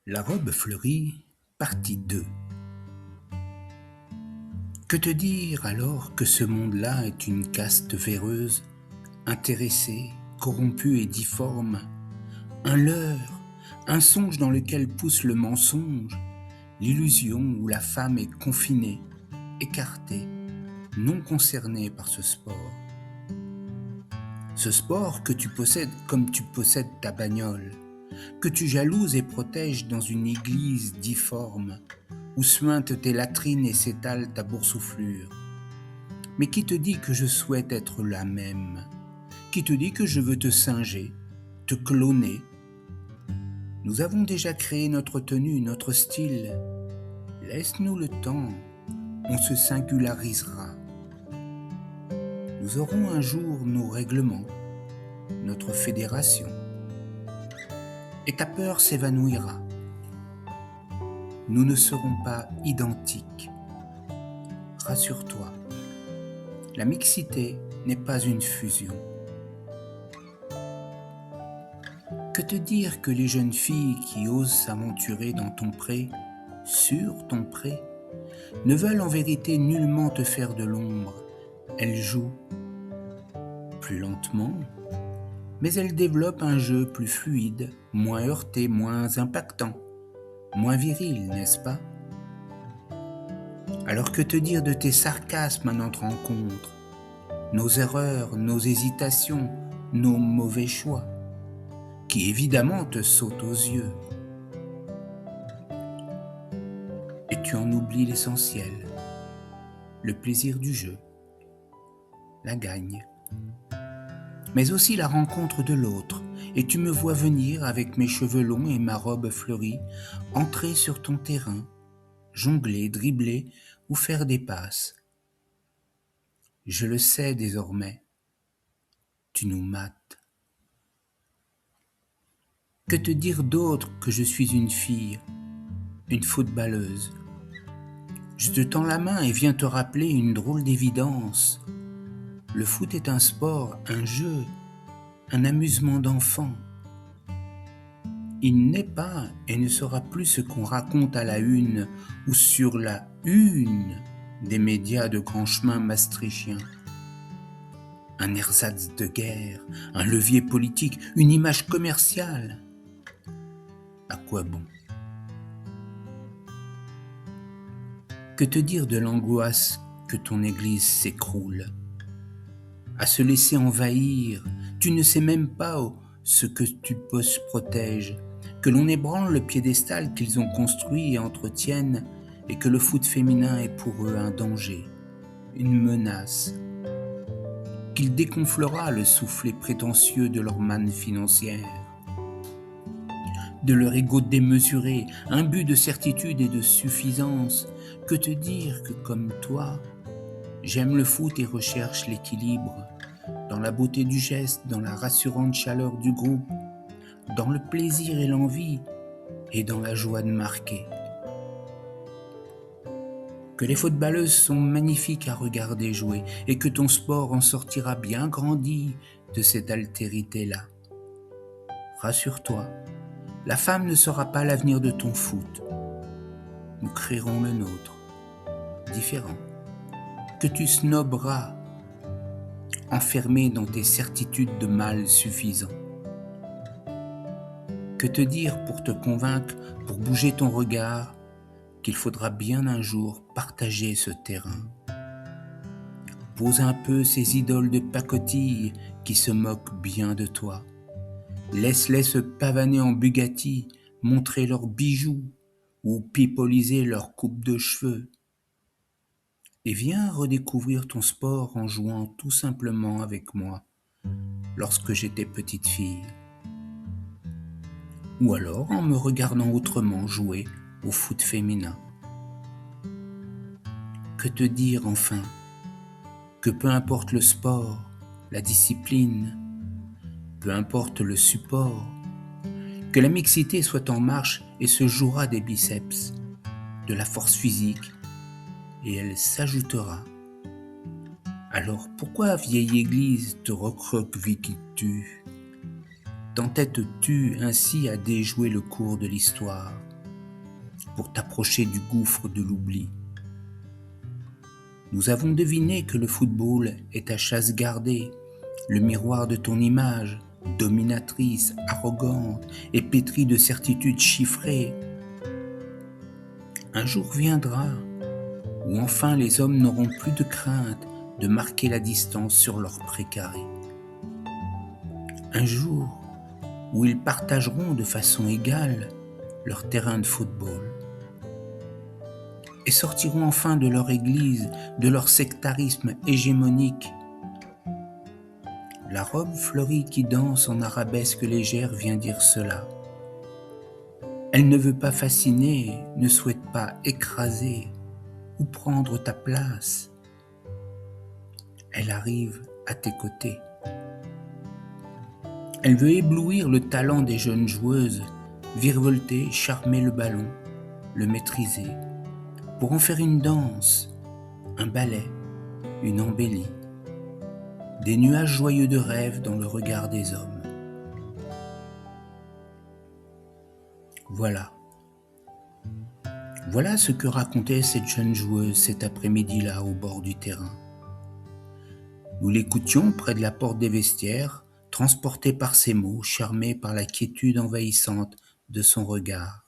La robe fleurie, partie 2. Que te dire alors que ce monde-là est une caste véreuse, intéressée, corrompue et difforme, un leurre, un songe dans lequel pousse le mensonge, l'illusion où la femme est confinée, écartée, non concernée par ce sport. Ce sport que tu possèdes comme tu possèdes ta bagnole, que tu jalouses et protèges dans une église difforme, où suintent tes latrines et s'étale ta boursouflure. Mais qui te dit que je souhaite être la même? Qui te dit que je veux te singer, te cloner? Nous avons déjà créé notre tenue, notre style. Laisse-nous le temps, on se singularisera. Nous aurons un jour nos règlements, notre fédération. Et ta peur s'évanouira. Nous ne serons pas identiques. Rassure-toi, la mixité n'est pas une fusion. Que te dire que les jeunes filles qui osent s'aventurer dans ton pré, sur ton pré, ne veulent en vérité nullement te faire de l'ombre. Elles jouent plus lentement, mais elles développent un jeu plus fluide, moins heurté, moins impactant, moins viril, n'est-ce pas? Alors que te dire de tes sarcasmes à notre rencontre, nos erreurs, nos hésitations, nos mauvais choix, qui évidemment te sautent aux yeux. Et tu en oublies l'essentiel, le plaisir du jeu, la gagne, mais aussi la rencontre de l'autre, et tu me vois venir avec mes cheveux longs et ma robe fleurie, entrer sur ton terrain, jongler, dribbler ou faire des passes. Je le sais désormais, tu nous mates. Que te dire d'autre que je suis une fille, une footballeuse? Je te tends la main et viens te rappeler une drôle d'évidence. Le foot est un sport, un jeu, un amusement d'enfant. Il n'est pas et ne sera plus ce qu'on raconte à la une ou sur la une des médias de grand chemin maastrichtien. Un ersatz de guerre, un levier politique, une image commerciale. À quoi bon? Que te dire de l'angoisse que ton église s'écroule? À se laisser envahir, tu ne sais même pas ce que tu protèges, que l'on ébranle le piédestal qu'ils ont construit et entretiennent, et que le foot féminin est pour eux un danger, une menace, qu'il dégonflera le soufflet prétentieux de leur manne financière, de leur égo démesuré, imbu de certitude et de suffisance. Que te dire que comme toi, j'aime le foot et recherche l'équilibre, dans la beauté du geste, dans la rassurante chaleur du groupe, dans le plaisir et l'envie, et dans la joie de marquer. Que les footballeuses sont magnifiques à regarder jouer, et que ton sport en sortira bien grandi de cette altérité-là. Rassure-toi, la femme ne sera pas l'avenir de ton foot. Nous créerons le nôtre, différent, que tu snoberas, enfermé dans tes certitudes de mal suffisant. Que te dire pour te convaincre, pour bouger ton regard, qu'il faudra bien un jour partager ce terrain. Pose un peu ces idoles de pacotille qui se moquent bien de toi. Laisse-les se pavaner en Bugatti, montrer leurs bijoux ou pipoliser leurs coupes de cheveux. Et viens redécouvrir ton sport en jouant tout simplement avec moi lorsque j'étais petite fille. Ou alors en me regardant autrement jouer au foot féminin. Que te dire enfin? Que peu importe le sport, la discipline, peu importe le support, que la mixité soit en marche et se jouera des biceps, de la force physique, et elle s'ajoutera. Alors pourquoi, vieille église, te recroquevilles-tu? T'entêtes-tu ainsi à déjouer le cours de l'histoire? pour t'approcher du gouffre de l'oubli. Nous avons deviné que le football est ta chasse gardée, le miroir de ton image, dominatrice, arrogante et pétrie de certitudes chiffrées. Un jour viendra où enfin les hommes n'auront plus de crainte de marquer la distance sur leur précaré. Un jour où ils partageront de façon égale leur terrain de football et sortiront enfin de leur église, de leur sectarisme hégémonique. La robe fleurie qui danse en arabesque légère vient dire cela. Elle ne veut pas fasciner, ne souhaite pas écraser ou prendre ta place. Elle arrive à tes côtés. Elle veut éblouir le talent des jeunes joueuses, virevolter, charmer le ballon, le maîtriser, pour en faire une danse, un ballet, une embellie, des nuages joyeux de rêve dans le regard des hommes. Voilà ce que racontait cette jeune joueuse cet après-midi-là au bord du terrain. Nous l'écoutions près de la porte des vestiaires, transporté par ses mots, charmé par la quiétude envahissante de son regard.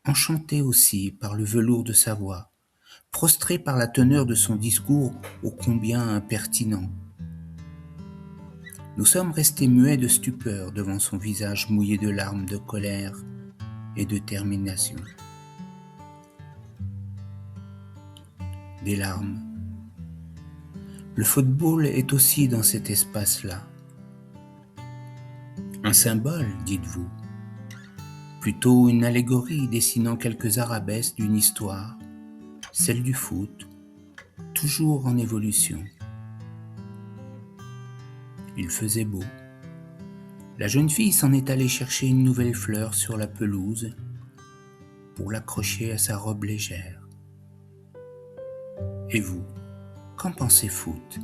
Enchanté aussi par le velours de sa voix, prostré par la teneur de son discours ô combien impertinent. Nous sommes restés muets de stupeur devant son visage mouillé de larmes de colère et de détermination. Des larmes. Le football est aussi dans cet espace-là. Un symbole, dites-vous. Plutôt une allégorie dessinant quelques arabesques d'une histoire, celle du foot, toujours en évolution. Il faisait beau. La jeune fille s'en est allée chercher une nouvelle fleur sur la pelouse pour l'accrocher à sa robe légère. Et vous, qu'en pensez foot ?